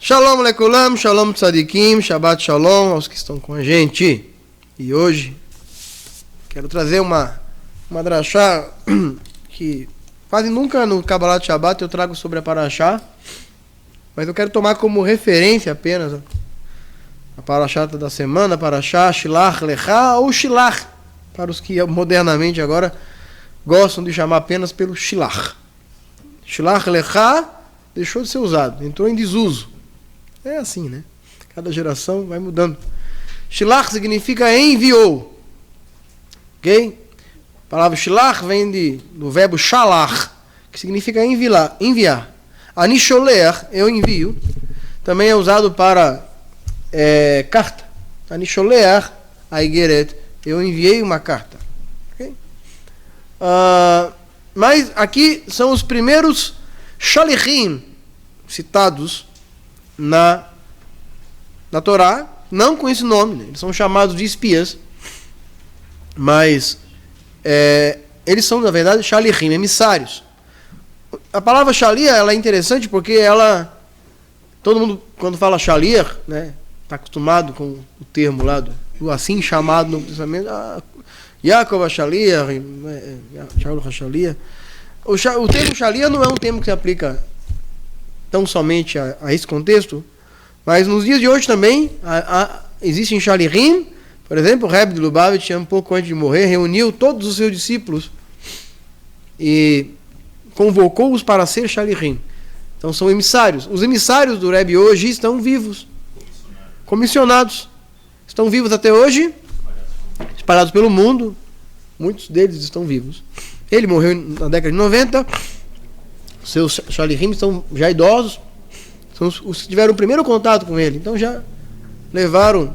Shalom Lekulam, Shalom Tzadikim, Shabbat Shalom aos que estão com a gente. E hoje quero trazer uma drachá que quase nunca no Kabbalat Shabbat eu trago sobre a Parashá, mas eu quero tomar como referência apenas a Parashá da semana, a Parashá Shilach Lecha ou Shilach, para os que modernamente agora gostam de chamar apenas pelo Shilach. Shilach Lecha deixou de ser usado, entrou em desuso. É assim, né? Cada geração vai mudando. Shilach significa enviou. Ok? A palavra shilach vem do verbo shalach, que significa enviar. Anisholer, eu envio, também é usado para carta. Anisholer, aigeret, eu enviei uma carta. Okay? Mas aqui são os primeiros shalichim citados na Torá, não com esse nome, né? Eles são chamados de espias, mas eles são, na verdade, shalichim, emissários. A palavra shalia, ela é interessante porque todo mundo, quando fala shalir, né, está acostumado com o termo lá, do assim chamado no Testamento, Yaakov HaShaliach, Shaul HaShaliach. O termo shalia não é um termo que se aplica tão somente a esse contexto, mas nos dias de hoje também existem shalichim. Por exemplo, o Rebbe de Lubavitch, um pouco antes de morrer, reuniu todos os seus discípulos e convocou-os para ser shalichim. Então são emissários. Os emissários do Rebbe hoje estão vivos, comissionados, estão vivos até hoje, espalhados pelo mundo. Muitos deles estão vivos. Ele morreu na década de 90. Seus shalichim estão já idosos, são os que tiveram o primeiro contato com ele, então já levaram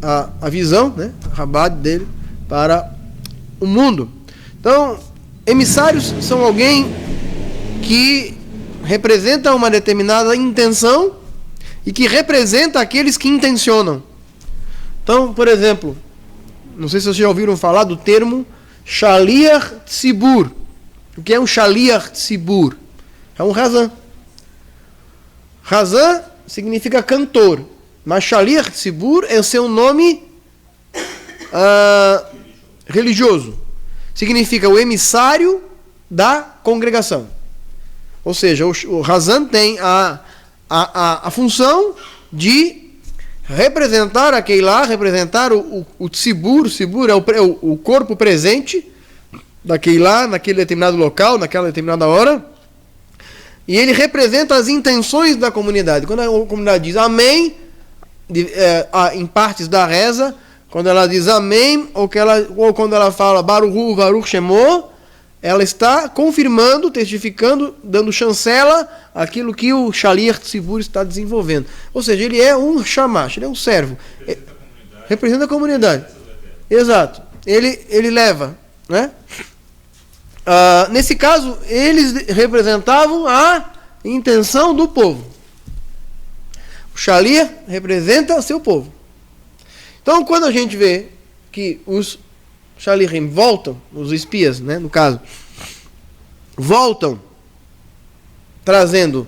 a visão, né, a rabad dele para o mundo. Então, emissários são alguém que representa uma determinada intenção e que representa aqueles que intencionam. Então, por exemplo, não sei se vocês já ouviram falar do termo Shaliach Tzibur. O que é um Shaliach Tzibur? É um Razan. Razan significa cantor, mas Shaliach Tzibur é o seu nome religioso. Significa o emissário da congregação. Ou seja, o Razan tem a função de representar a Keilah, representar o Tzibur. O Tzibur é o corpo presente da Keilah, naquele determinado local, naquela determinada hora. E ele representa as intenções da comunidade. Quando a comunidade diz amém, em partes da reza, quando ela diz amém, ou quando ela fala Baruch Baruch Shemo, ela está confirmando, testificando, dando chancela àquilo que o Shaliach Tzibur está desenvolvendo. Ou seja, ele é um shamash, ele é um servo. Representa a comunidade. Exato. Ele leva, né? Nesse caso, eles representavam a intenção do povo. O Shaliach representa seu povo. Então, quando a gente vê que os Shalichim voltam, os espias, né, no caso, voltam trazendo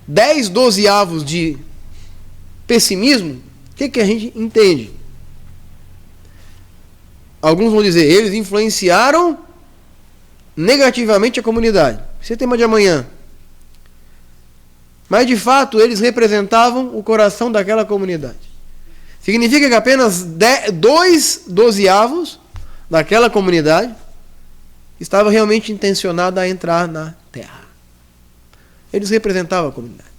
10, 12 avos de pessimismo, o que a gente entende? Alguns vão dizer, eles influenciaram negativamente a comunidade. Esse é o tema de amanhã. mas de fato eles representavam o coração daquela comunidade. Significa que apenas 2/12 daquela comunidade estava realmente intencionado a entrar na terra. Eles representavam a comunidade.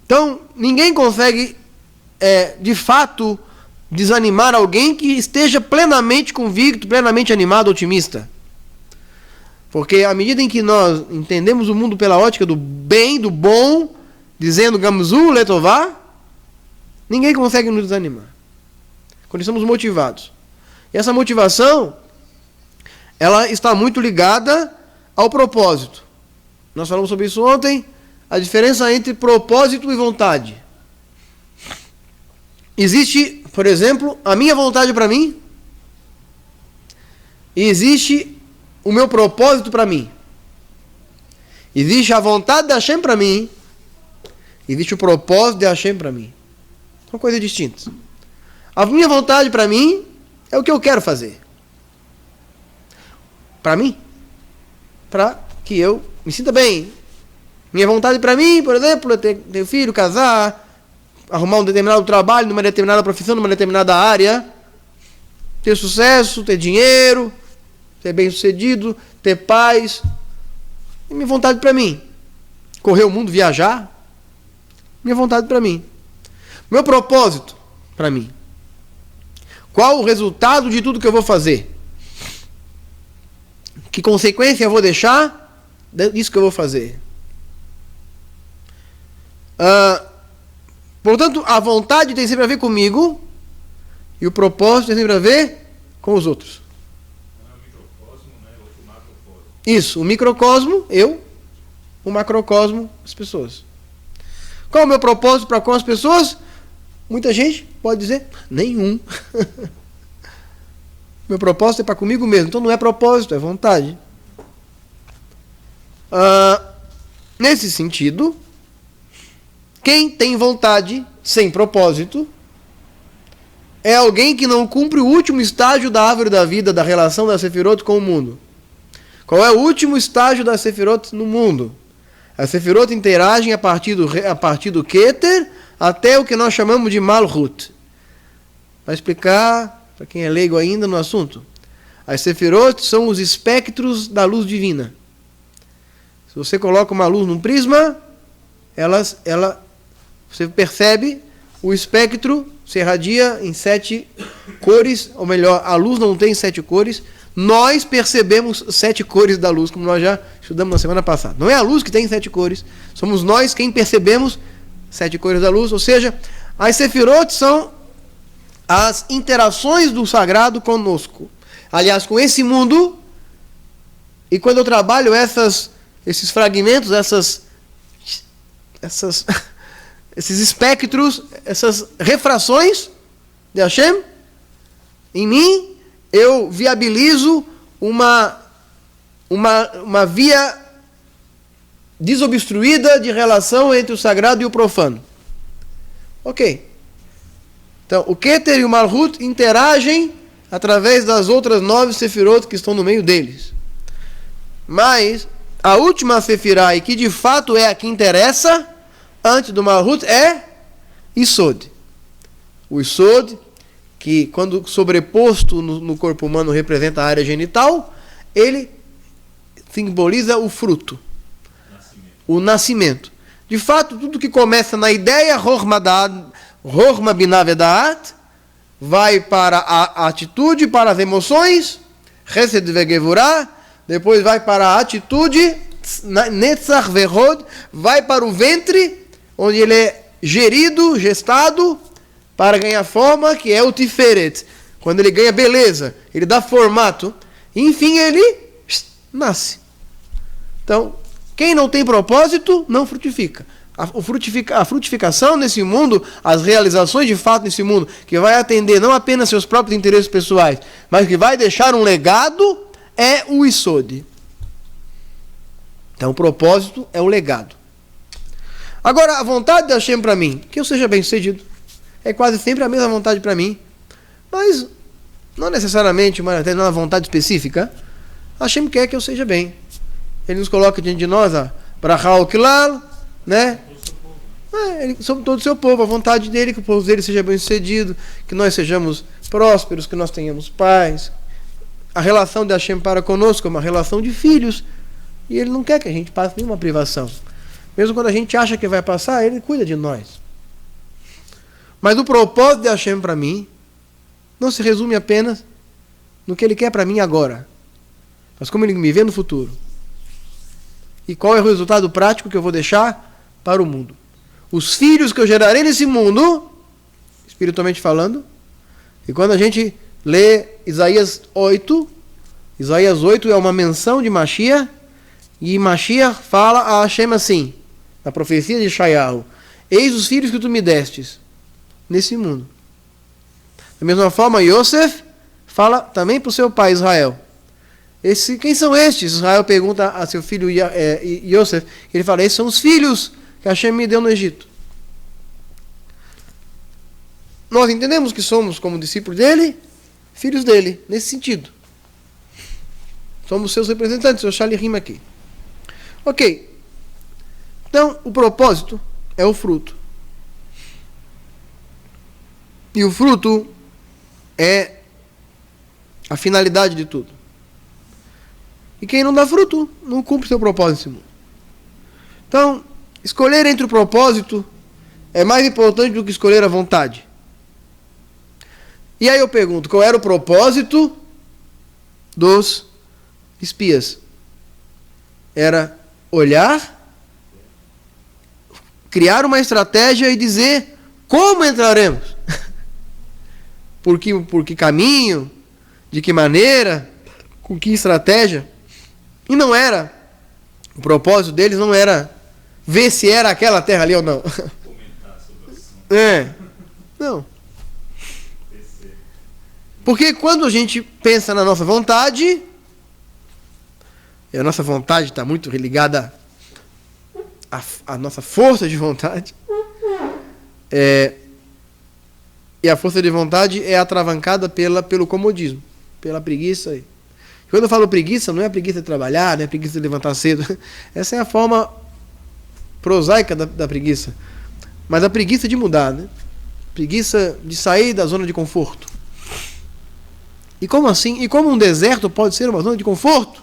Então, ninguém consegue, de fato, desanimar alguém que esteja plenamente convicto, plenamente animado, otimista. Porque à medida em que nós entendemos o mundo pela ótica do bem, do bom, dizendo Gamzu Letová, ninguém consegue nos desanimar. Quando estamos motivados. E essa motivação, ela está muito ligada ao propósito. Nós falamos sobre isso ontem, a diferença entre propósito e vontade. Existe, por exemplo, a minha vontade para mim, e existe o meu propósito para mim. Existe a vontade de Hashem para mim, existe o propósito de Hashem para mim. São coisas distintas. A minha vontade para mim é o que eu quero fazer. Para mim. Para que eu me sinta bem. Minha vontade para mim, por exemplo, é ter filho, casar, arrumar um determinado trabalho, numa determinada profissão, numa determinada área, ter sucesso, ter dinheiro, ser bem-sucedido, ter paz. E minha vontade para mim. Correr o mundo, viajar. Minha vontade para mim. Meu propósito para mim. Qual o resultado de tudo que eu vou fazer? Que consequência eu vou deixar disso que eu vou fazer? Portanto, a vontade tem sempre a ver comigo e o propósito tem sempre a ver com os outros. Não é o microcosmo, né? O macrocosmo. Isso, o microcosmo, eu, o macrocosmo, as pessoas. Qual é o meu propósito para com as pessoas? Muita gente pode dizer, nenhum. Meu propósito é para comigo mesmo. Então não é propósito, é vontade. Nesse sentido, quem tem vontade sem propósito é alguém que não cumpre o último estágio da árvore da vida, da relação da Sefirot com o mundo. Qual é o último estágio da Sefirot no mundo? As Sefirot interagem a partir do Keter até o que nós chamamos de Malchut. Para explicar, para quem é leigo ainda no assunto, as Sefirot são os espectros da luz divina. Se você coloca uma luz num prisma, você percebe o espectro se irradia em 7 cores, ou melhor, a luz não tem 7 cores, nós percebemos 7 cores da luz, como nós já estudamos na semana passada. Não é a luz que tem 7 cores, somos nós quem percebemos 7 cores da luz, ou seja, as Sefirot são as interações do sagrado conosco. Aliás, com esse mundo, e quando eu trabalho esses fragmentos, esses espectros, essas refrações de Hashem, em mim, eu viabilizo uma via desobstruída de relação entre o sagrado e o profano. Ok. Então, o Keter e o Malchut interagem através das outras 9 Sefirot que estão no meio deles. Mas a última Sefirah, e que de fato é a que interessa, antes do Malchut, é Isod. O Isod, que quando sobreposto no corpo humano representa a área genital, ele simboliza o fruto, o nascimento. De fato, tudo que começa na ideia, Rochma Binah Vedaat, vai para a atitude, para as emoções, Chesed Vegevurah, depois vai para a atitude, Netzach Verod, vai para o ventre, onde ele é gerido, gestado, para ganhar forma, que é o Tiferet. Quando ele ganha beleza, ele dá formato, e enfim ele nasce. Então, quem não tem propósito, não frutifica. A frutificação nesse mundo, as realizações de fato nesse mundo, que vai atender não apenas seus próprios interesses pessoais, mas que vai deixar um legado, é o Isod. Então o propósito é o legado. Agora, a vontade de Hashem para mim, que eu seja bem-sucedido, é quase sempre a mesma vontade para mim, mas não necessariamente uma vontade específica. Hashem quer que eu seja bem. Ele nos coloca diante de nós a Brachá Oklal, né? Ele sobre todo o seu povo, a vontade dele, que o povo dele seja bem-sucedido, que nós sejamos prósperos, que nós tenhamos paz. A relação de Hashem para conosco é uma relação de filhos, e ele não quer que a gente passe nenhuma privação. Mesmo quando a gente acha que vai passar, ele cuida de nós. Mas o propósito de Hashem para mim não se resume apenas no que ele quer para mim agora, mas como ele me vê no futuro. E qual é o resultado prático que eu vou deixar para o mundo? Os filhos que eu gerarei nesse mundo, espiritualmente falando. E quando a gente lê Isaías 8 é uma menção de Mashiach, e Mashiach fala a Hashem assim, na profecia de Shayahu: eis os filhos que tu me destes nesse mundo. Da mesma forma, Yosef fala também para o seu pai Israel. Quem são estes? Israel pergunta a seu filho Yosef. Ele fala: esses são os filhos que Hashem me deu no Egito. Nós entendemos que somos, como discípulos dele, filhos dele, nesse sentido. Somos seus representantes, seus shalichim aqui. Ok. Então, o propósito é o fruto. E o fruto é a finalidade de tudo. E quem não dá fruto, não cumpre seu propósito nesse mundo. Então, escolher entre o propósito é mais importante do que escolher a vontade. E aí eu pergunto, qual era o propósito dos espias? Era olhar, criar uma estratégia e dizer como entraremos. Por que caminho, de que maneira, com que estratégia. E não era, o propósito deles não era ver se era aquela terra ali ou não. Comentar sobre o assunto. Não. Porque quando a gente pensa na nossa vontade, e a nossa vontade está muito ligada à nossa força de vontade, e a força de vontade é atravancada pelo comodismo, pela preguiça. E quando eu falo preguiça, não é a preguiça de trabalhar, não é a preguiça de levantar cedo. Essa é a forma prosaica da preguiça. Mas a preguiça de mudar, né? Preguiça de sair da zona de conforto. E como assim? E como um deserto pode ser uma zona de conforto?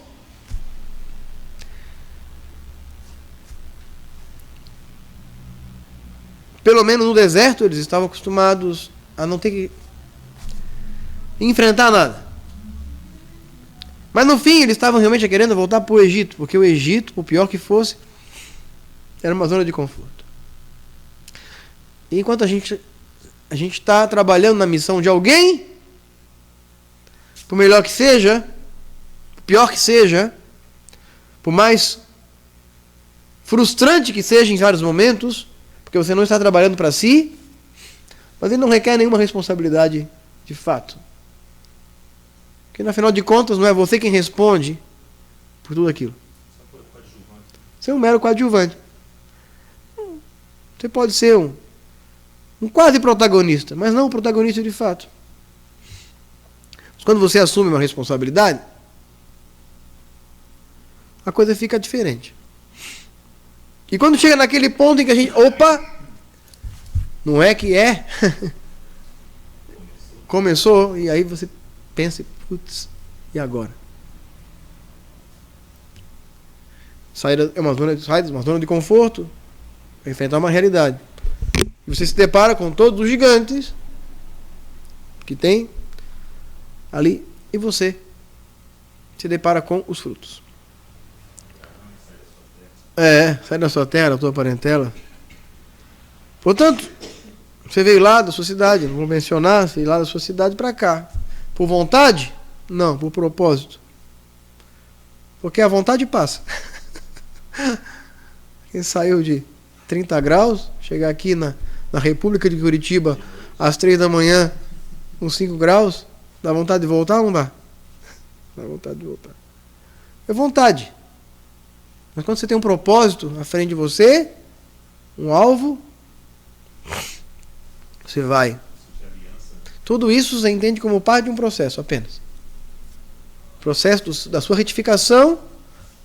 Pelo menos no deserto eles estavam acostumados a não ter que enfrentar nada. Mas no fim eles estavam realmente querendo voltar para o Egito, porque o Egito, por pior que fosse, era uma zona de conforto. E enquanto a gente está trabalhando na missão de alguém, por melhor que seja, por pior que seja, por mais frustrante que seja em vários momentos, porque você não está trabalhando para si, mas ele não requer nenhuma responsabilidade de fato. Porque, afinal de contas, não é você quem responde por tudo aquilo. Você é um mero coadjuvante. Você pode ser um quase protagonista, mas não um protagonista de fato. Mas quando você assume uma responsabilidade, a coisa fica diferente. E quando chega naquele ponto em que a gente... Opa! Não é que é? Começou, e aí você pensa, putz, e agora? Sai de uma zona de conforto, para enfrentar uma realidade. E você se depara com todos os gigantes que tem ali, e você se depara com os frutos. Sai da sua terra, da tua parentela. Portanto, você veio lá da sua cidade, não vou mencionar, você veio lá da sua cidade para cá. Por vontade? Não, por propósito. Porque a vontade passa. Quem saiu de 30 graus, chegar aqui na República de Curitiba às 3 da manhã com 5 graus, dá vontade de voltar ou não dá? Dá vontade de voltar. É vontade. Mas quando você tem um propósito à frente de você, um alvo, você vai. Tudo isso você entende como parte de um processo apenas. Processo da sua retificação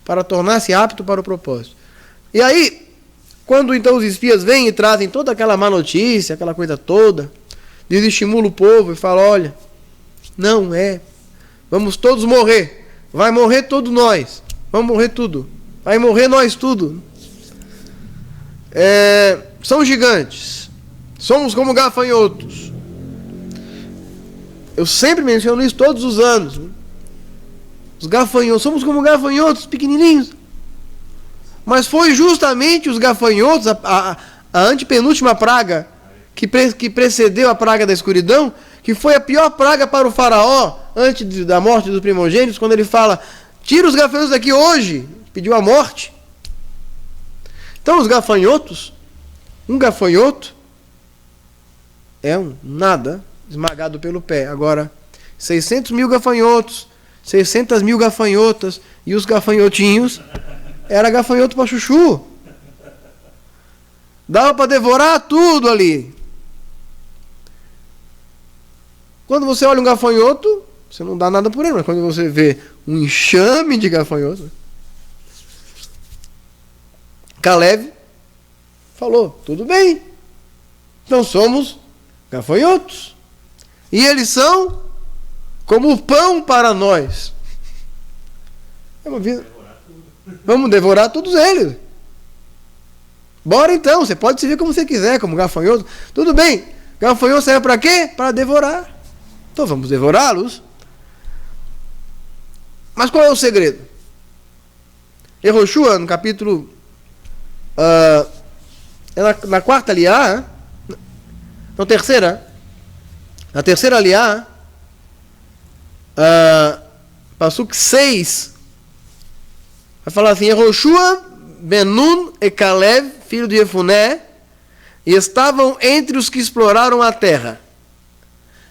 para tornar-se apto para o propósito. E aí, Quando então os espias vêm e trazem toda aquela má notícia, aquela coisa toda, desestimula o povo e fala, olha, não é, vamos todos morrer, vai morrer todos nós, vamos morrer tudo, vai morrer nós tudo. São gigantes, somos como gafanhotos. Eu sempre menciono isso todos os anos. Os gafanhotos, somos como gafanhotos pequenininhos. Mas foi justamente os gafanhotos, a antepenúltima praga que precedeu a praga da escuridão, que foi a pior praga para o faraó antes da morte dos primogênitos, quando ele fala, tira os gafanhotos daqui hoje, pediu a morte. Então os gafanhotos, um gafanhoto é um nada esmagado pelo pé. Agora, 600 mil gafanhotos, 600 mil gafanhotas e os gafanhotinhos, era gafanhoto para chuchu. Dava para devorar tudo ali. Quando você olha um gafanhoto, você não dá nada por ele, mas quando você vê um enxame de gafanhotos, Caleb falou, tudo bem, então somos gafanhotos. E eles são como o pão para nós. Vamos devorar todos eles. Bora então, você pode se ver como você quiser, como gafanhoto. Tudo bem, gafanhoto serve para quê? Para devorar. Então vamos devorá-los. Mas qual é o segredo? Yehoshua, no capítulo... na quarta aliá, na terceira aliá, Passuque 6, vai falar assim, Yehoshua, Ben-Nun e Caleb, filho de Jefuné, estavam entre os que exploraram a terra.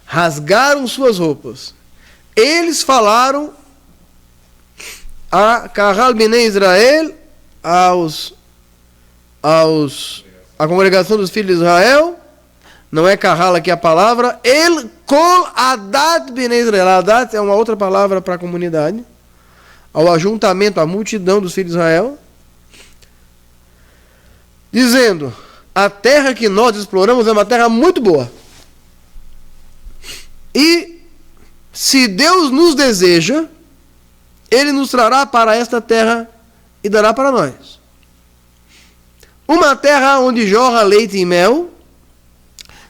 Rasgaram suas roupas. Eles falaram a Kahal Bnei Israel, a congregação dos filhos de Israel, não é Kahal aqui a palavra, El Kol Adat Bnei Israel. Adat é uma outra palavra para a comunidade, ao ajuntamento, à multidão dos filhos de Israel, dizendo, a terra que nós exploramos é uma terra muito boa. E se Deus nos deseja, Ele nos trará para esta terra e dará para nós. Uma terra onde jorra leite e mel.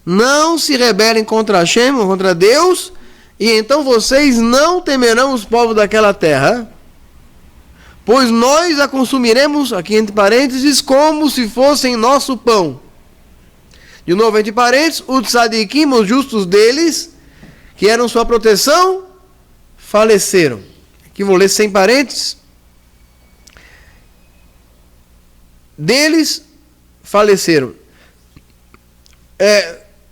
Não se rebelem contra Hashem, contra Deus, e então vocês não temerão os povos daquela terra, pois nós a consumiremos, aqui entre parênteses, como se fossem nosso pão. De novo, entre parênteses, os tzadikim, os justos deles, que eram sua proteção, faleceram. Aqui vou ler sem parênteses. Deles faleceram.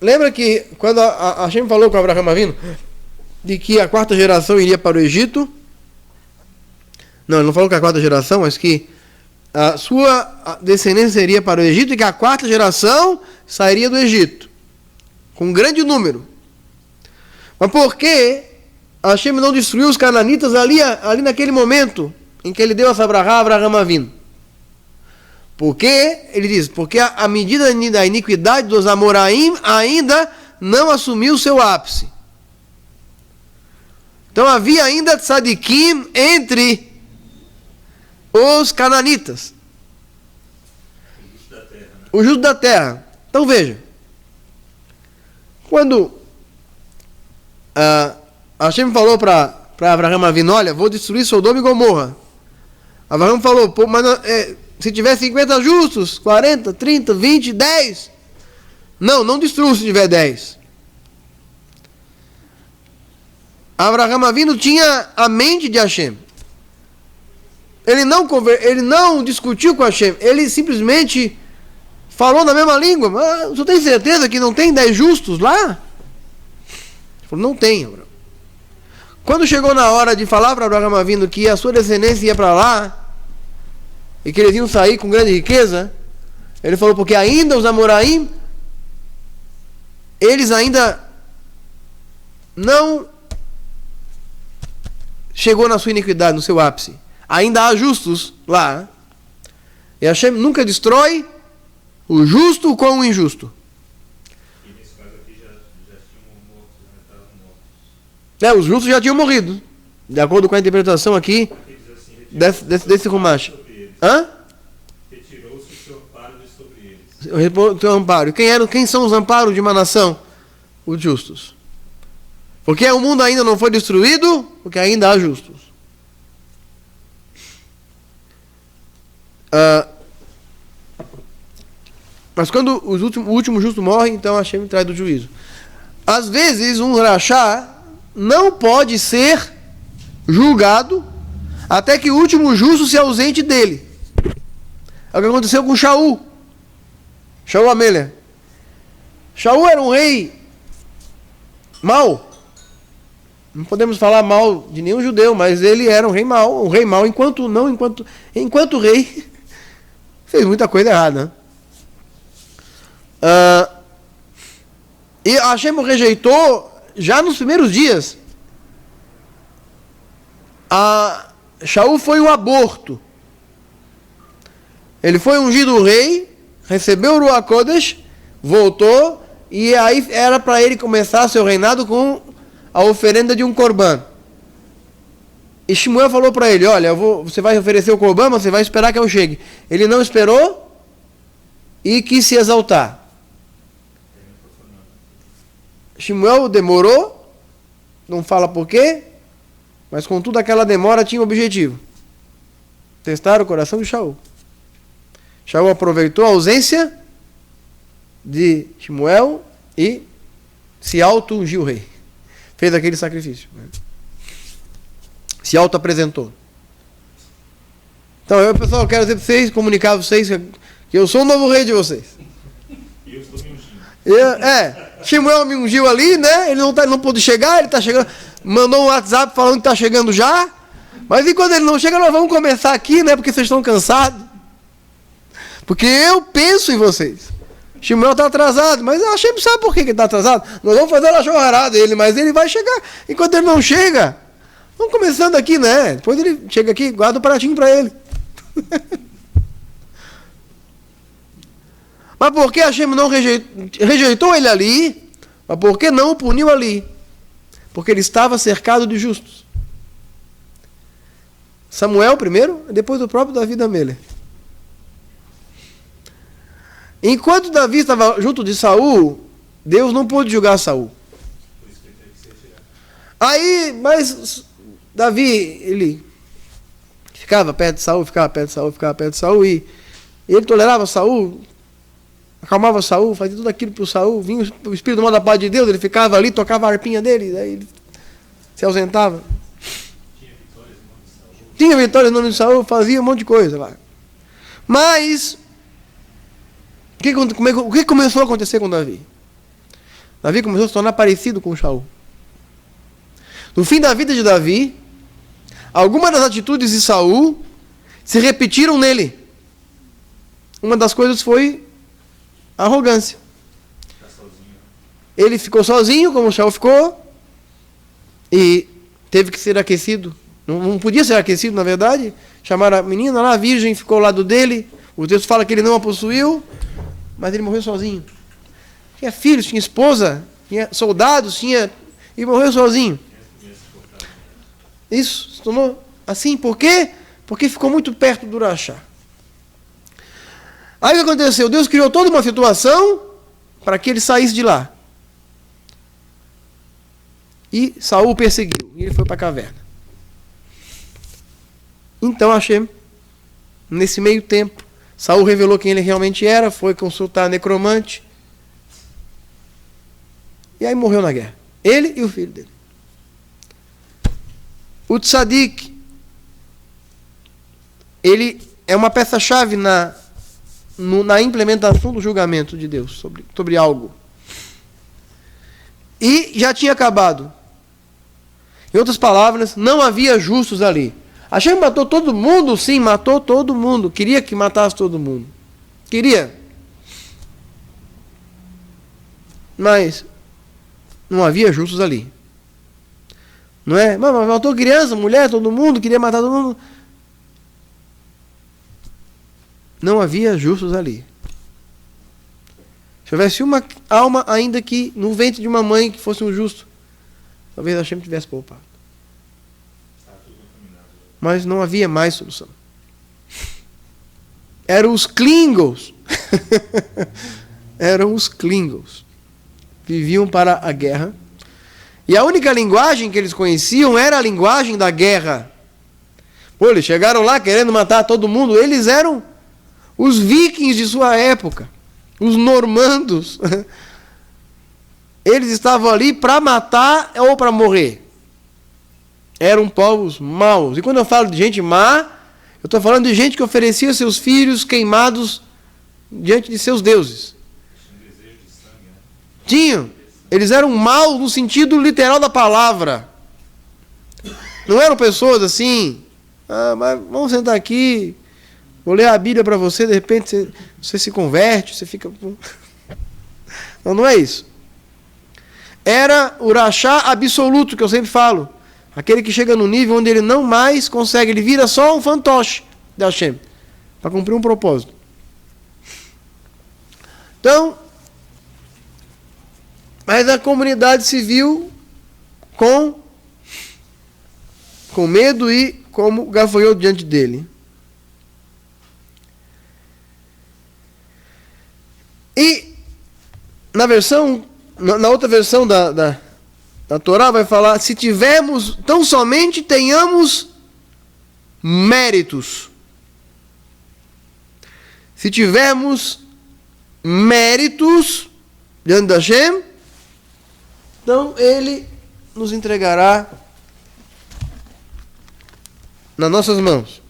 Lembra que quando a Hashem falou com Abraham Avinu de que a quarta geração iria para o Egito? Não, ele não falou que a quarta geração, mas que a sua descendência iria para o Egito e que a quarta geração sairia do Egito, com um grande número. Mas por que Hashem não destruiu os cananitas ali naquele momento em que ele deu essa brachá a Abraham Avinu? Porque, ele diz, porque a medida da iniquidade dos Amoraim ainda não assumiu seu ápice. Então havia ainda tzadikim entre os cananitas. O justo da terra. Então veja. Quando Hashem falou para Abraham Avinu, olha, vou destruir Sodoma e Gomorra. Abraham falou, pô, mas se tiver 50 justos, 40, 30, 20, 10. Não destrua se tiver 10. Abraham Avinu tinha a mente de Hashem. Ele não discutiu com Hashem. Ele simplesmente falou na mesma língua. Mas você tem certeza que não tem 10 justos lá? Ele falou, não tem, Abraham. Quando chegou na hora de falar para Abraham Avinu que a sua descendência ia para lá, e que eles iam sair com grande riqueza, ele falou, porque ainda os Amoraim, eles ainda não chegou na sua iniquidade, no seu ápice. Ainda há justos lá. E Hashem nunca destrói O justo com o injusto. E nesse caso aqui já tinham mortos, já estavam mortos. Os justos já tinham morrido. De acordo com a interpretação aqui Aqui diz assim, desse Rumash. Hã? retirou-se o seu amparo de sobre eles. O teu amparo. Quem são os amparos de uma nação? Os justos. Porque o mundo ainda não foi destruído, porque ainda há justos. Mas quando o último justo morre, então Hashem traz do juízo. Às vezes, um rachá não pode ser julgado até que o último justo se ausente dele. É o que aconteceu com Shaul. Shaul Amelha. Shaul era um rei mau. Não podemos falar mal de nenhum judeu, mas ele era um rei mau enquanto rei fez muita coisa errada. E Hashem o rejeitou já nos primeiros dias. Shaul foi um aborto. Ele foi ungido rei, recebeu o Ruach Kodesh, voltou, e aí era para ele começar seu reinado com a oferenda de um corban. E Shmuel falou para ele, olha, você vai oferecer o corban, mas você vai esperar que eu chegue. Ele não esperou e quis se exaltar. Shmuel demorou, não fala por quê, mas com toda aquela demora tinha um objetivo. Testar o coração de Shaul. Shaul aproveitou a ausência de Shmuel e se auto-ungiu o rei. Fez aquele sacrifício. Se auto-apresentou. Então, pessoal, eu quero dizer para vocês, comunicar a vocês que eu sou o novo rei de vocês. E eu estou me ungindo. Shmuel me ungiu ali, né? Ele não pôde chegar, ele está chegando. Mandou um WhatsApp falando que está chegando já. Mas e quando ele não chega, nós vamos começar aqui, né? Porque vocês estão cansados. Porque eu penso em vocês. Shmuel está atrasado, mas eu achei, sabe por que ele está atrasado? Nós vamos fazer a chorrada dele, mas ele vai chegar. Enquanto ele não chega, vamos começando aqui, né? Depois ele chega aqui, guarda o pratinho para ele. Mas por que Hashem não rejeitou ele ali? Mas por que não o puniu ali? Porque ele estava cercado de justos. Samuel primeiro, depois o próprio Davi da Melech. Enquanto Davi estava junto de Saul, Deus não pôde julgar Saul. Aí, mas Davi, ele ficava perto de Saul, e ele tolerava Saul, acalmava Saul, fazia tudo aquilo para o Saul, vinha o Espírito mal da paz de Deus, ele ficava ali, tocava a harpinha dele, daí ele se ausentava. Tinha vitória no nome de Saul, fazia um monte de coisa lá. Mas o que começou a acontecer com Davi? Davi começou a se tornar parecido com Shaul. No fim da vida de Davi, algumas das atitudes de Saul se repetiram nele. Uma das coisas foi a arrogância. Ele ficou sozinho, como Shaul ficou, e teve que ser aquecido. Não podia ser aquecido, na verdade. Chamaram a menina lá, a virgem, ficou ao lado dele. O texto fala que ele não a possuiu, mas ele morreu sozinho. Tinha filhos, tinha esposa, tinha soldados, e morreu sozinho. Isso se tornou assim. Por quê? Porque ficou muito perto do rachá. Aí o que aconteceu? Deus criou toda uma situação para que ele saísse de lá. E Saul o perseguiu. E ele foi para a caverna. Então Hashem, nesse meio tempo, Saul revelou quem ele realmente era, foi consultar a necromante. E aí morreu na guerra. Ele e o filho dele. O tzadik, ele é uma peça-chave na implementação do julgamento de Deus sobre algo. E já tinha acabado. Em outras palavras, não havia justos ali. Hashem matou todo mundo? Sim, matou todo mundo. Queria que matasse todo mundo. Queria. Mas não havia justos ali. Não é? Mas matou criança, mulher, todo mundo, queria matar todo mundo. Não havia justos ali. Se houvesse uma alma, ainda que no ventre de uma mãe que fosse um justo, talvez Hashem tivesse poupado. Mas não havia mais solução. Eram os Klingons. Eram os Klingons. Viviam para a guerra. E a única linguagem que eles conheciam era a linguagem da guerra. Pô, eles chegaram lá querendo matar todo mundo. Eles eram os vikings de sua época. Os normandos. Eles estavam ali para matar ou para morrer. Eram povos maus. E quando eu falo de gente má, eu estou falando de gente que oferecia seus filhos queimados diante de seus deuses. Tinham. Eles eram maus no sentido literal da palavra. Não eram pessoas assim, mas vamos sentar aqui, vou ler a Bíblia para você, de repente você se converte, você fica... Não é isso. Era o rachá absoluto, que eu sempre falo. Aquele que chega no nível onde ele não mais consegue, ele vira só um fantoche de Hashem, para cumprir um propósito. Então, mas a comunidade se viu com medo e como gafanhou diante dele. E na outra versão da Torá vai falar, se tivermos, tão somente tenhamos méritos. Se tivermos méritos diante da Hashem, então ele nos entregará nas nossas mãos.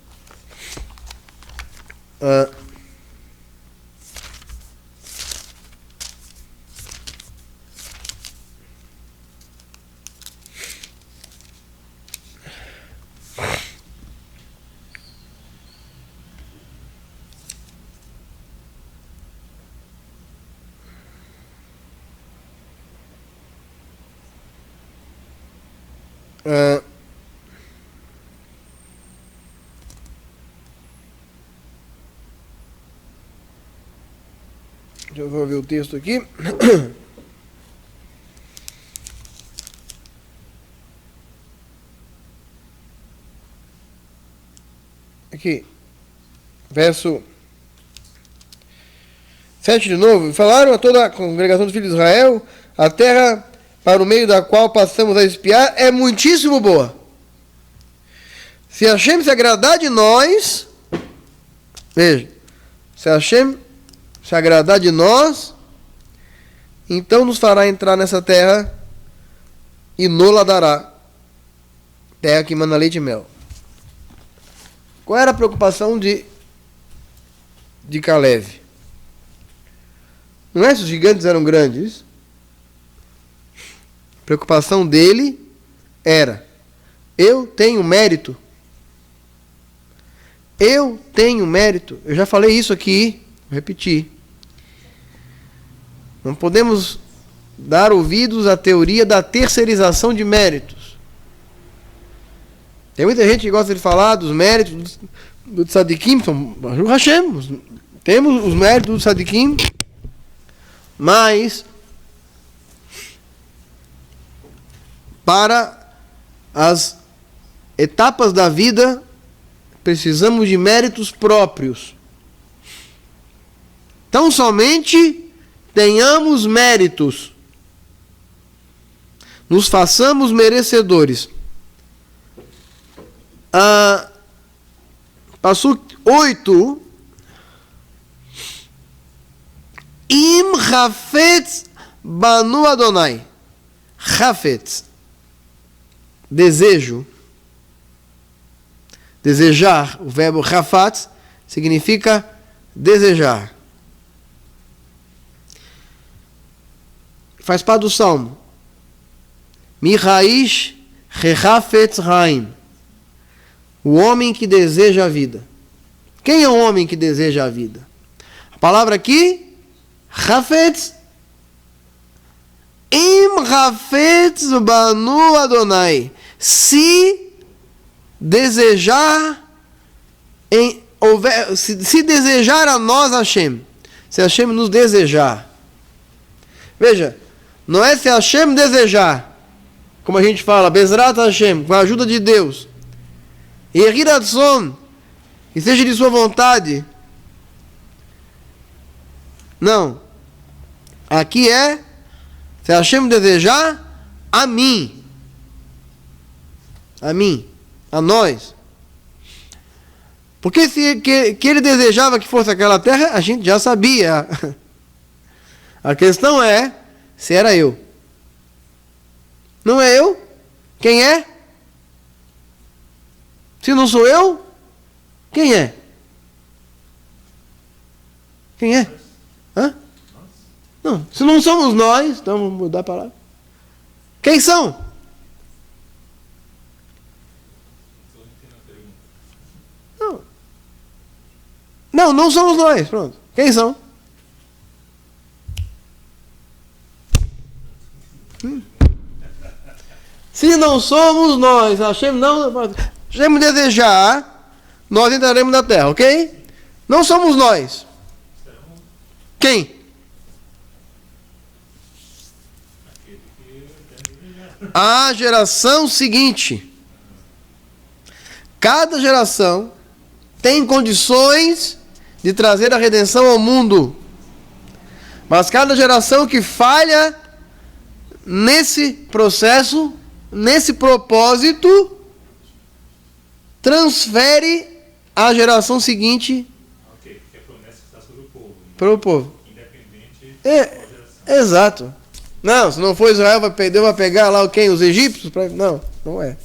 Eu vou ver o texto aqui. Aqui, verso 7 de novo. Falaram a toda a congregação dos filhos de Israel, a terra para o meio da qual passamos a espiar é muitíssimo boa. Se Hashem se agradar de nós, veja, se Hashem se agradar de nós, então nos fará entrar nessa terra e nola dará, terra que manda leite e mel. Qual era a preocupação de Caleb? Não é se os gigantes eram grandes. A preocupação dele era: eu tenho mérito. Eu tenho mérito. Eu já falei isso aqui, vou repetir. Não podemos dar ouvidos à teoria da terceirização de méritos. Tem muita gente que gosta de falar dos méritos do tzadikim, são Hashem. Temos os méritos do tzadikim, mas para as etapas da vida precisamos de méritos próprios. Tão somente tenhamos méritos, nos façamos merecedores. Passo 8. Im Hafetz Banu Adonai. Hafetz, desejo. Desejar, o verbo Hafatz significa desejar. Faz parte do Salmo. Mihaish Hechafetz Haim. O homem que deseja a vida. Quem é o homem que deseja a vida? A palavra aqui, Hafetz. Im Hafetz Banu Adonai. Se desejar, se desejar a nós Hashem. Se Hashem nos desejar. Veja, não é se Hashem desejar, como a gente fala, Bezrat Hashem, com a ajuda de Deus, e Hiratson, e seja de sua vontade. Não. Aqui é, se Hashem desejar, a mim. A mim. A nós. Porque se que ele desejava que fosse aquela terra, a gente já sabia. A questão é se era eu. Não é eu? Quem é? Se não sou eu, quem é? Quem é? Hã? Não, se não somos nós, então vamos mudar a palavra. Quem são? Não somos nós. Pronto. Quem são? Se não somos nós, Hashem desejar, nós entraremos na terra, ok? Não somos nós. Quem? A geração seguinte. Cada geração tem condições de trazer a redenção ao mundo. Mas cada geração que falha nesse processo, nesse propósito, transfere à geração seguinte porque a promessa está sobre o povo. para o povo. Independente da geração. Exato. Não, se não for Israel, Deus vai pegar lá quem? Os egípcios? Não é.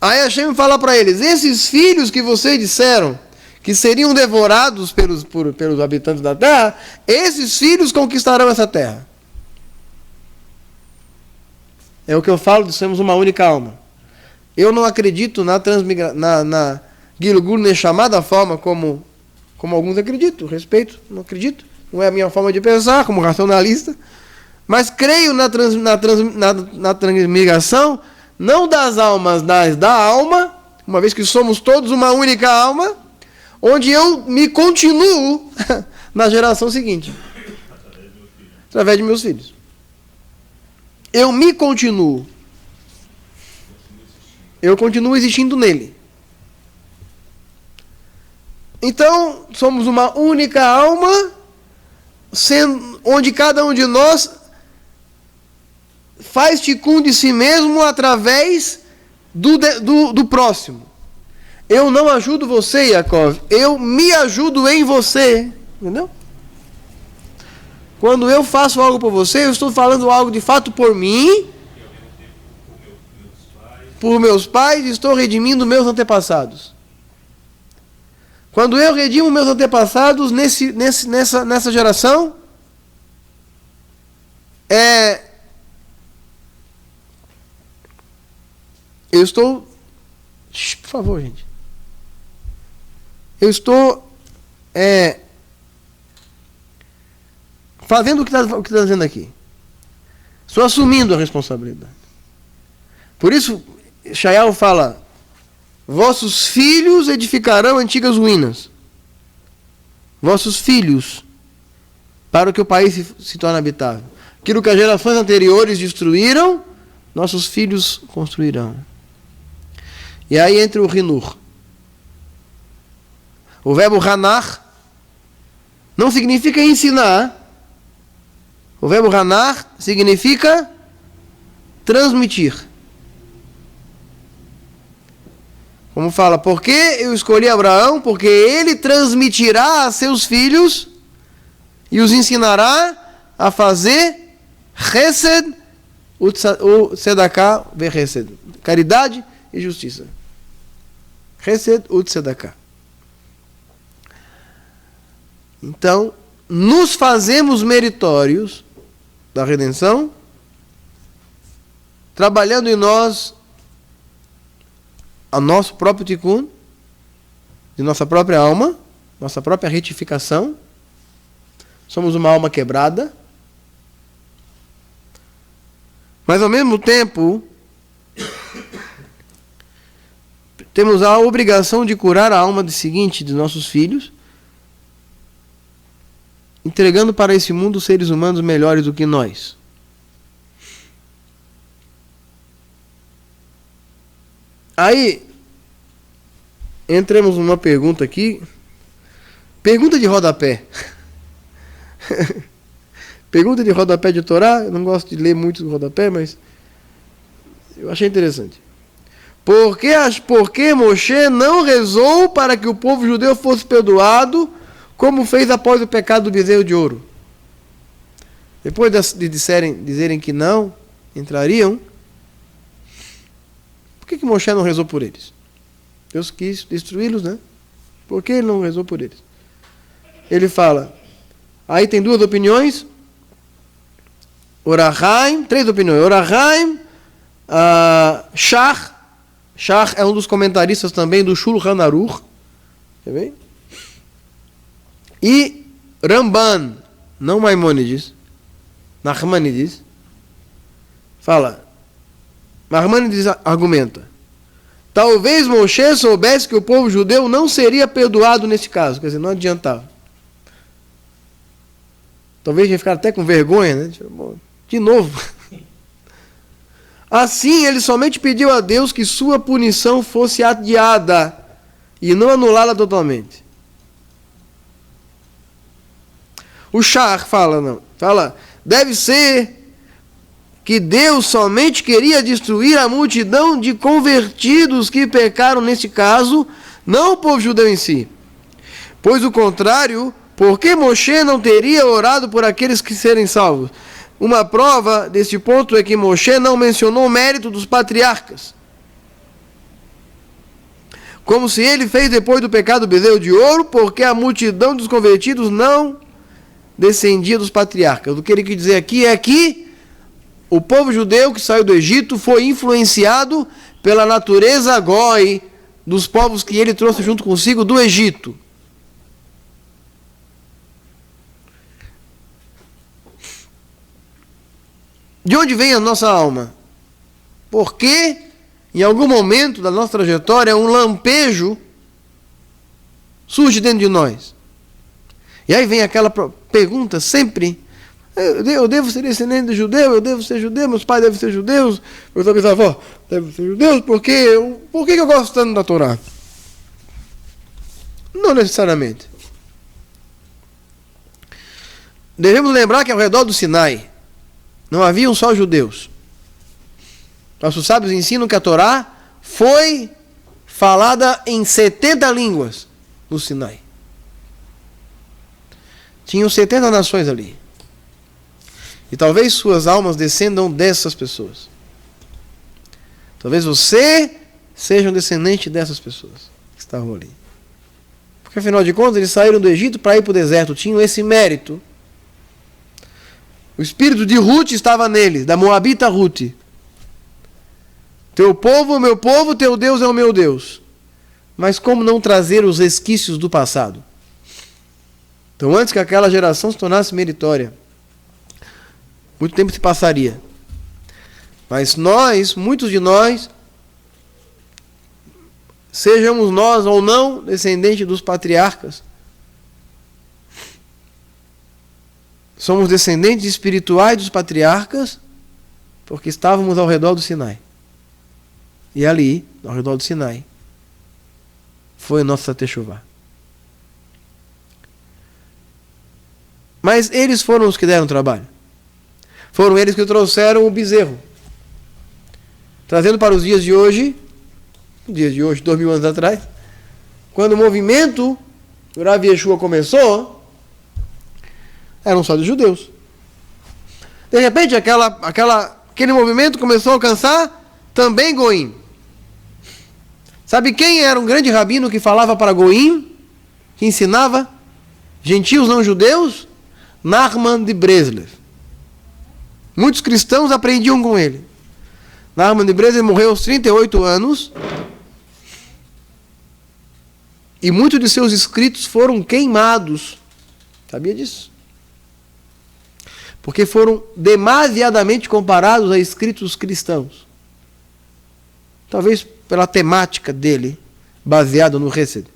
Aí Hashem fala para eles, esses filhos que vocês disseram que seriam devorados pelos habitantes da terra, esses filhos conquistarão essa terra. É o que eu falo de sermos uma única alma. Eu não acredito na Gilgul Neshama da forma como alguns acreditam. Respeito, não acredito. Não é a minha forma de pensar como racionalista. Mas creio na transmigração, não das almas, mas da alma, uma vez que somos todos uma única alma, onde eu me continuo na geração seguinte. Através de meus filhos. Eu me continuo. Eu continuo existindo nele. Então, somos uma única alma, onde cada um de nós faz tikkun de si mesmo através do próximo. Eu não ajudo você, Yaakov. Eu me ajudo em você. Entendeu? Quando eu faço algo por você, eu estou falando algo de fato por mim, por meus pais, e estou redimindo meus antepassados. Quando eu redimo meus antepassados nessa geração, eu estou... Por favor, gente. Eu estou fazendo o que está dizendo aqui. Estou assumindo a responsabilidade. Por isso, Shayahu fala, vossos filhos edificarão antigas ruínas. Vossos filhos, para que o país se torne habitável. Aquilo que as gerações anteriores destruíram, nossos filhos construirão. E aí entra o Rinur. O verbo Hanar não significa ensinar. O verbo Hanar significa transmitir. Como fala, porque eu escolhi Abraão? Porque ele transmitirá a seus filhos e os ensinará a fazer Chesed, o Tzedakah ve Chesed. Caridade e justiça. Chesed u Tzedakah. Então, nos fazemos meritórios da redenção, trabalhando em nós a nosso próprio tikkun, de nossa própria alma, nossa própria retificação. Somos uma alma quebrada, mas ao mesmo tempo temos a obrigação de curar a alma de nossos filhos, entregando para esse mundo seres humanos melhores do que nós. Aí, entramos numa pergunta aqui. Pergunta de rodapé. Pergunta de rodapé de Torá. Eu não gosto de ler muito do rodapé, mas eu achei interessante. Por que Moshe não rezou para que o povo judeu fosse perdoado, como fez após o pecado do bezerro de ouro? Depois de dizerem que não entrariam, por que Moshe não rezou por eles? Deus quis destruí-los, né? Por que ele não rezou por eles? Ele fala, aí tem duas opiniões, Orahaim, três opiniões, Orahaim, Shach é um dos comentaristas também do Shulchan Aruch, tá bem? E Ramban, não Maimônides, Nachmanides, fala, Nachmanides argumenta, talvez Moshe soubesse que o povo judeu não seria perdoado nesse caso, quer dizer, não adiantava. Talvez ia ficar até com vergonha, né? De novo. Assim, ele somente pediu a Deus que sua punição fosse adiada e não anulá-la totalmente. O Shach fala, deve ser que Deus somente queria destruir a multidão de convertidos que pecaram neste caso, não o povo judeu em si. Pois o contrário, por que Moshe não teria orado por aqueles que serem salvos? Uma prova deste ponto é que Moshe não mencionou o mérito dos patriarcas, como se ele fez depois do pecado do bezerro de ouro, porque a multidão dos convertidos não descendia dos patriarcas. O que ele quer dizer aqui é que o povo judeu que saiu do Egito foi influenciado pela natureza goi dos povos que ele trouxe junto consigo do Egito. De onde vem a nossa alma? Porque em algum momento da nossa trajetória um lampejo surge dentro de nós. E aí vem aquela pergunta sempre, eu devo ser descendente de judeu, eu devo ser judeu, meus pais devem ser judeus, meus bisavós devem ser judeus, por que eu gosto tanto da Torá? Não necessariamente. Devemos lembrar que ao redor do Sinai não haviam só judeus. Nossos sábios ensinam que a Torá foi falada em 70 línguas no Sinai. Tinham 70 nações ali. E talvez suas almas descendam dessas pessoas. Talvez você seja um descendente dessas pessoas que estavam ali. Porque afinal de contas eles saíram do Egito para ir para o deserto. Tinham esse mérito. O espírito de Ruth estava neles, da Moabita Ruth. Teu povo é o meu povo, teu Deus é o meu Deus. Mas como não trazer os resquícios do passado? Então, antes que aquela geração se tornasse meritória, muito tempo se passaria. Mas muitos de nós, sejamos nós ou não descendentes dos patriarcas, somos descendentes espirituais dos patriarcas, porque estávamos ao redor do Sinai. E ali, ao redor do Sinai, foi o nosso Techuvá. Mas eles foram os que deram trabalho. Foram eles que trouxeram o bezerro. Trazendo para os dias de hoje, 2000 anos atrás, quando o movimento do Rav Yeshua começou, eram só dos judeus. De repente, aquele movimento começou a alcançar também Goim. Sabe quem era um grande rabino que falava para Goim? Que ensinava gentios não judeus? Nachman de Breslev. Muitos cristãos aprendiam com ele. Nachman de Breslev morreu aos 38 anos. E muitos de seus escritos foram queimados. Sabia disso? Porque foram demasiadamente comparados a escritos cristãos. Talvez pela temática dele, baseada no Hesed.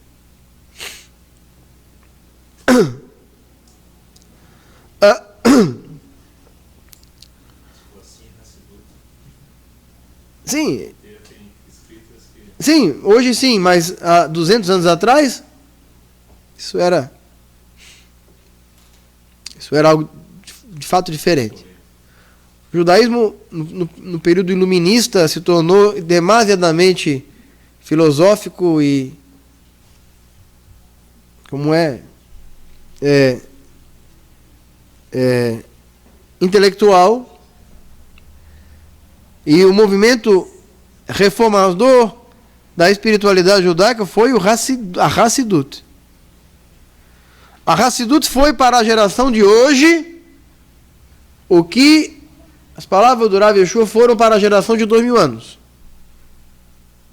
Sim. Sim, hoje sim, mas há 200 anos atrás, isso era algo de fato diferente. O judaísmo, no período iluminista, se tornou demasiadamente filosófico e, intelectual, e o movimento reformador da espiritualidade judaica foi a Hassidut. A Hassidut foi para a geração de hoje o que as palavras do Rav Yeshua foram para a geração de 2000 anos.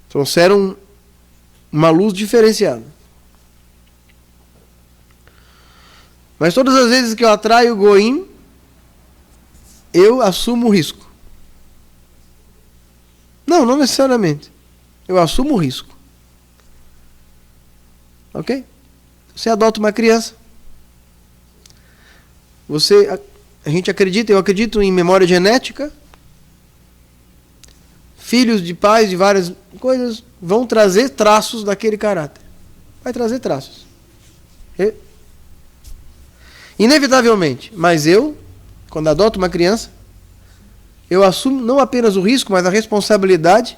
Trouxeram uma luz diferenciada. Mas todas as vezes que eu atraio o Goim, eu assumo o risco. Não necessariamente. Eu assumo o risco. Ok? Você adota uma criança. A gente acredita, eu acredito em memória genética. Filhos de pais de várias coisas vão trazer traços daquele caráter. Vai trazer traços. Inevitavelmente. Mas eu, quando adoto uma criança, eu assumo não apenas o risco, mas a responsabilidade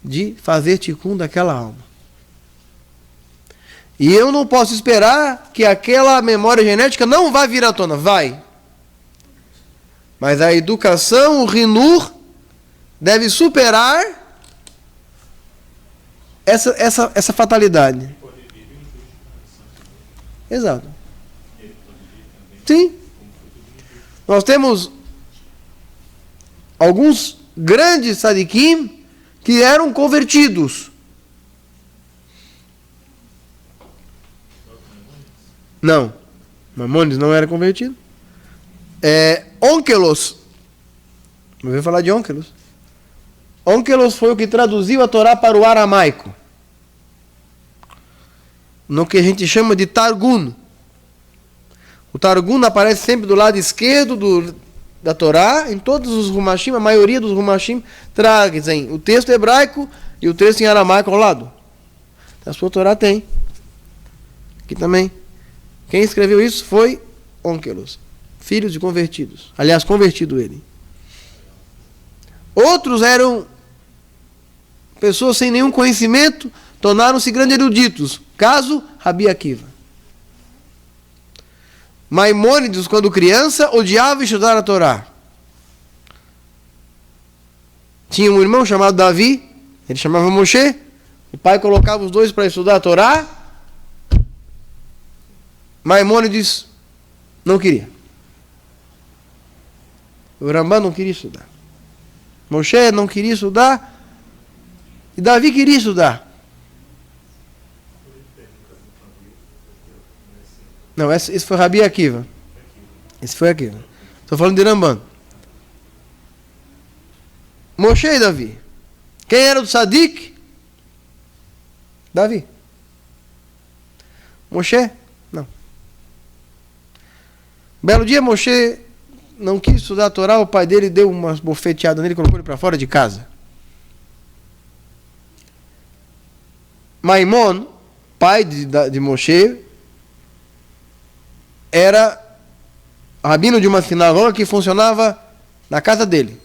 de fazer tikkun daquela alma. E eu não posso esperar que aquela memória genética não vá vir à tona. Vai. Mas a educação, o rinur, deve superar essa fatalidade. Exato. Sim. Nós temos alguns grandes tzadikim que eram convertidos. Não. Maimônides não era convertido. Onkelos. Não ouviu falar de Onkelos? Onkelos foi o que traduziu a Torá para o aramaico. No que a gente chama de Targum. O Targum aparece sempre do lado esquerdo da Torá, em todos os Rumashim, a maioria dos Rumashim trazem o texto hebraico e o texto em aramaico ao lado. A sua Torá tem. Aqui também. Quem escreveu isso foi Onkelos, filhos de convertidos. Aliás, convertido ele. Outros eram pessoas sem nenhum conhecimento, tornaram-se grandes eruditos. Caso Rabi Akiva. Maimônides, quando criança, odiava estudar a Torá. Tinha um irmão chamado Davi, ele chamava Moshe, o pai colocava os dois para estudar a Torá. Maimônides não queria. O Rambam não queria estudar. Moshe não queria estudar. E Davi queria estudar. Não, esse foi Rabi Akiva. Esse foi Akiva. Estou falando de Rambam. Moshe e Davi. Quem era o Tzadik? Davi. Moshe? Não. Belo dia, Moshe não quis estudar a Torá, o pai dele deu uma bofeteada nele e colocou ele para fora de casa. Maimon, pai de Moshe, era rabino de uma sinagoga que funcionava na casa dele.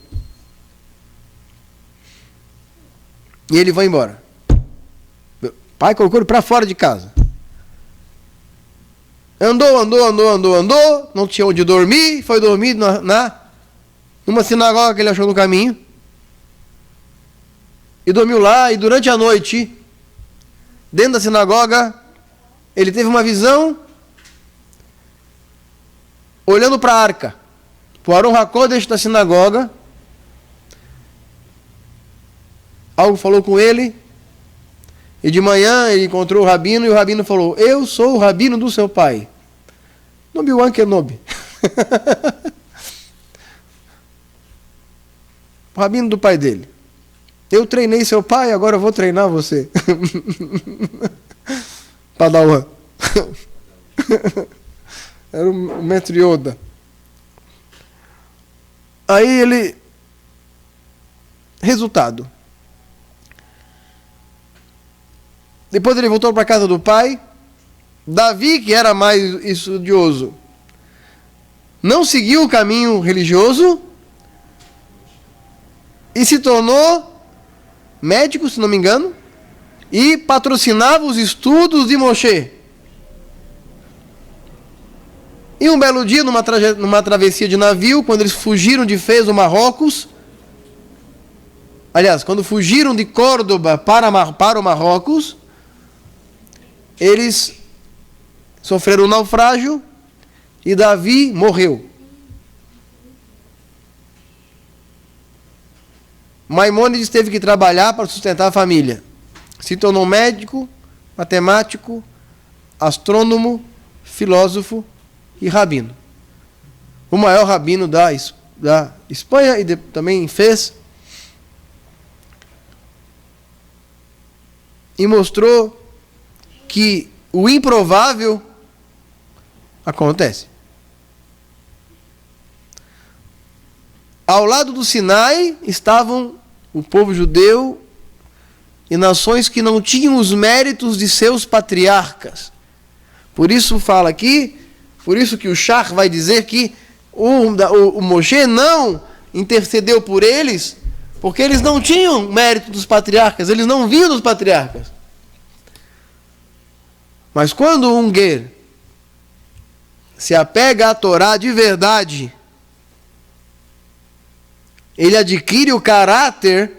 E ele vai embora. O pai colocou ele para fora de casa. Andou, não tinha onde dormir, foi dormir numa sinagoga que ele achou no caminho. E dormiu lá, e durante a noite, dentro da sinagoga, ele teve uma visão, olhando para a arca, para o Aron HaKodesh da sinagoga. Algo falou com ele, e de manhã ele encontrou o rabino, e o rabino falou: eu sou o rabino do seu pai. Nobi-Wan Kenobi. O rabino do pai dele. Eu treinei seu pai, agora eu vou treinar você. Padawan. Era o mestre Yoda. Aí ele Resultado. Depois ele voltou para a casa do pai. Davi, que era mais estudioso, não seguiu o caminho religioso e se tornou médico, se não me engano, e patrocinava os estudos de Moshe. E um belo dia, numa travessia de navio, quando eles fugiram de Fez, o Marrocos, aliás, quando fugiram de Córdoba para o Marrocos, eles sofreram um naufrágio e Davi morreu. Maimônides teve que trabalhar para sustentar a família. Se tornou médico, matemático, astrônomo, filósofo e rabino. O maior rabino da Espanha e também fez. E mostrou que o improvável acontece. Ao lado do Sinai estavam o povo judeu e nações que não tinham os méritos de seus patriarcas. Por isso fala aqui, por isso que o Shach vai dizer que o Moshe não intercedeu por eles, porque eles não tinham mérito dos patriarcas, eles não vinham dos patriarcas. Mas quando um guer se apega à Torá de verdade, ele adquire o caráter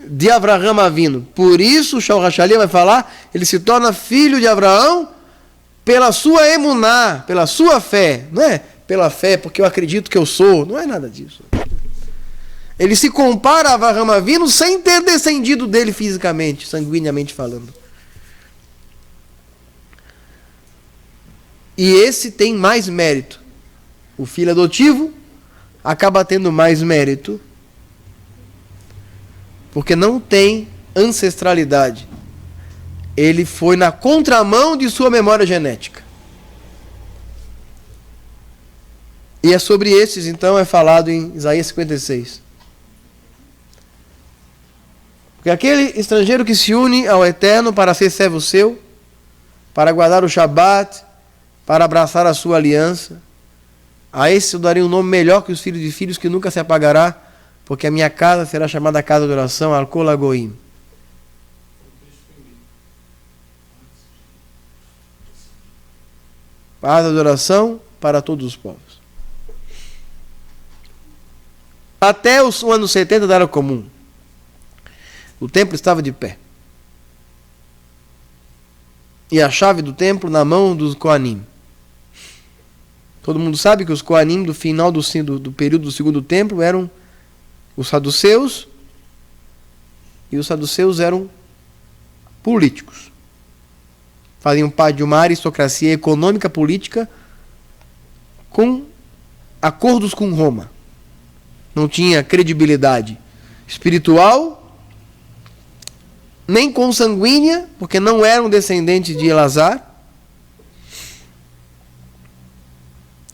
de Avraham Avinu. Por isso, o Shaul Hashali vai falar, ele se torna filho de Abraão pela sua emuná, pela sua fé. Não é pela fé porque eu acredito que eu sou, não é nada disso. Ele se compara a Avraham Avinu sem ter descendido dele fisicamente, sanguineamente falando. E esse tem mais mérito. O filho adotivo acaba tendo mais mérito, porque não tem ancestralidade. Ele foi na contramão de sua memória genética. E é sobre esses, então, é falado em Isaías 56. Porque aquele estrangeiro que se une ao Eterno para ser servo seu, para guardar o Shabat, para abraçar a sua aliança, a esse eu darei um nome melhor que os filhos de filhos, que nunca se apagará, porque a minha casa será chamada casa de oração, Al-Kol Hagoim. Casa de oração para todos os povos. Até o ano 70 da Era Comum, o templo estava de pé. E a chave do templo na mão dos Koanim. Todo mundo sabe que os Koanim, do final do período do segundo templo, eram os saduceus, e os saduceus eram políticos. Faziam parte de uma aristocracia econômica política com acordos com Roma. Não tinha credibilidade espiritual, nem consanguínea, porque não eram descendentes de Elazar,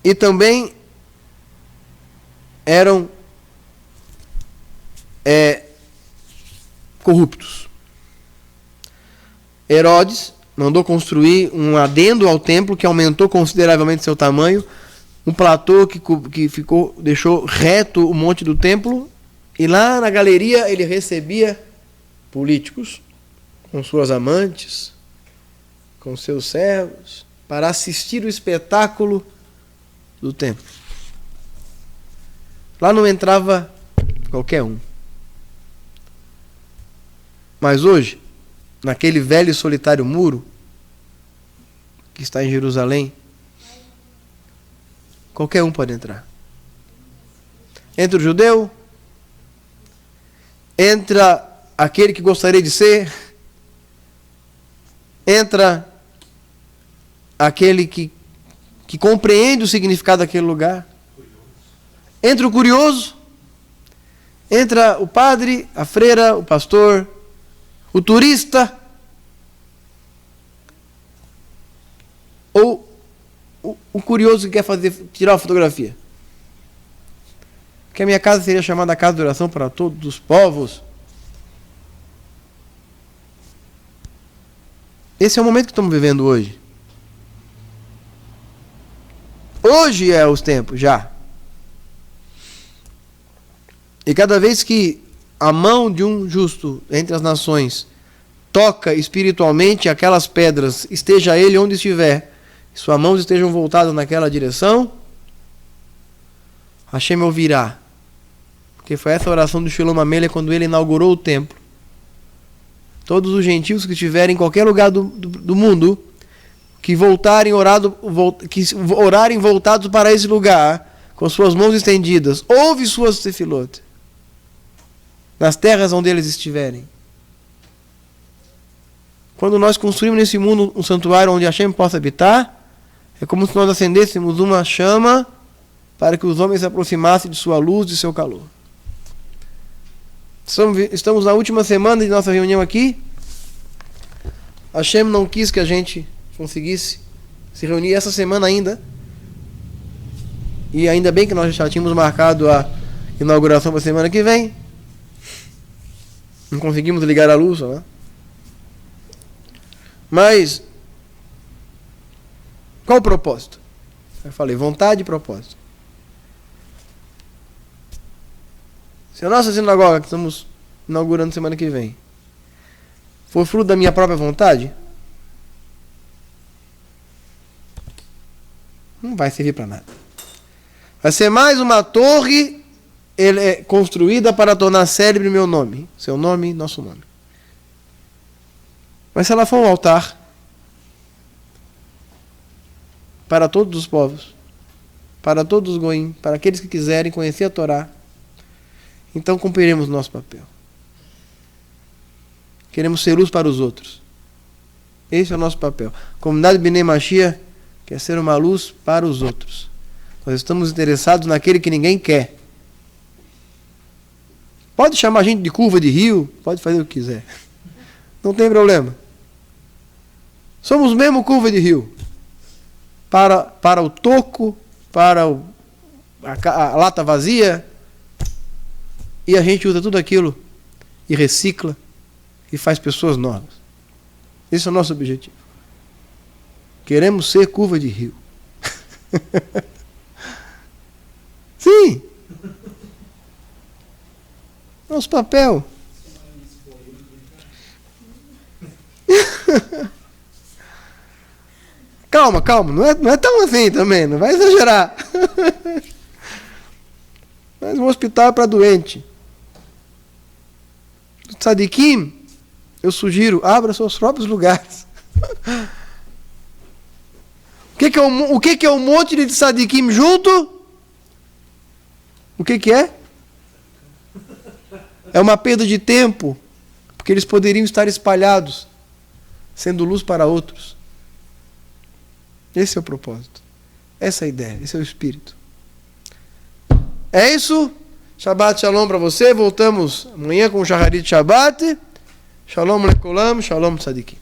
e também eram corruptos. Herodes mandou construir um adendo ao templo que aumentou consideravelmente seu tamanho, um platô que deixou reto o monte do templo, e lá na galeria ele recebia políticos com suas amantes, com seus servos, para assistir o espetáculo do templo. Lá não entrava qualquer um. Mas hoje, naquele velho e solitário muro que está em Jerusalém, qualquer um pode entrar. Entra o judeu, entra aquele que gostaria de ser, entra aquele que compreende o significado daquele lugar, entra o curioso, entra o padre, a freira, o pastor, o turista, ou o curioso que quer tirar uma fotografia. Que a minha casa seria chamada a casa de oração para todos os povos. Esse é o momento que estamos vivendo hoje. Hoje é os tempos, já. E cada vez que a mão de um justo entre as nações toca espiritualmente aquelas pedras, esteja ele onde estiver, suas mãos estejam voltadas naquela direção, Hashem ouvirá. Porque foi essa oração do Shlomo Amelech quando ele inaugurou o templo. Todos os gentios que estiverem em qualquer lugar do mundo, que orarem voltados para esse lugar, com suas mãos estendidas, ouve suas tefilot, nas terras onde eles estiverem. Quando nós construímos nesse mundo um santuário onde Hashem possa habitar, é como se nós acendêssemos uma chama para que os homens se aproximassem de sua luz, de seu calor. Estamos na última semana de nossa reunião aqui. Hashem não quis que a gente conseguisse se reunir essa semana ainda. E ainda bem que nós já tínhamos marcado a inauguração para a semana que vem. Não conseguimos ligar a luz, né? Mas qual o propósito? Eu falei, vontade e propósito. Se a nossa sinagoga que estamos inaugurando semana que vem for fruto da minha própria vontade, não vai servir para nada. Vai ser mais uma torre construída para tornar célebre meu nome. Seu nome, nosso nome. Mas se ela for um altar para todos os povos, para todos os goim, para aqueles que quiserem conhecer a Torá, então cumpriremos o nosso papel. Queremos ser luz para os outros. Esse é o nosso papel. A comunidade Bnei Mashiach quer ser uma luz para os outros. Nós estamos interessados naquele que ninguém quer. Pode chamar a gente de curva de rio, pode fazer o que quiser. Não tem problema. Somos mesmo curva de rio. Para o toco, para a lata vazia, e a gente usa tudo aquilo e recicla e faz pessoas novas. Esse é o nosso objetivo. Queremos ser curva de rio. Sim. Nosso papel. Calma, não é tão assim também, não vai exagerar. Mas um hospital é para doente. Tzadikim, eu sugiro, abra seus próprios lugares. O que é um monte de tzadikim junto? O que é? É uma perda de tempo, porque eles poderiam estar espalhados, sendo luz para outros. Esse é o propósito. Essa é a ideia, esse é o espírito. É isso. Shabbat Shalom para você. Voltamos amanhã com o Shacharit Shabbat. Shalom Lekolam, Shalom Tzadikim.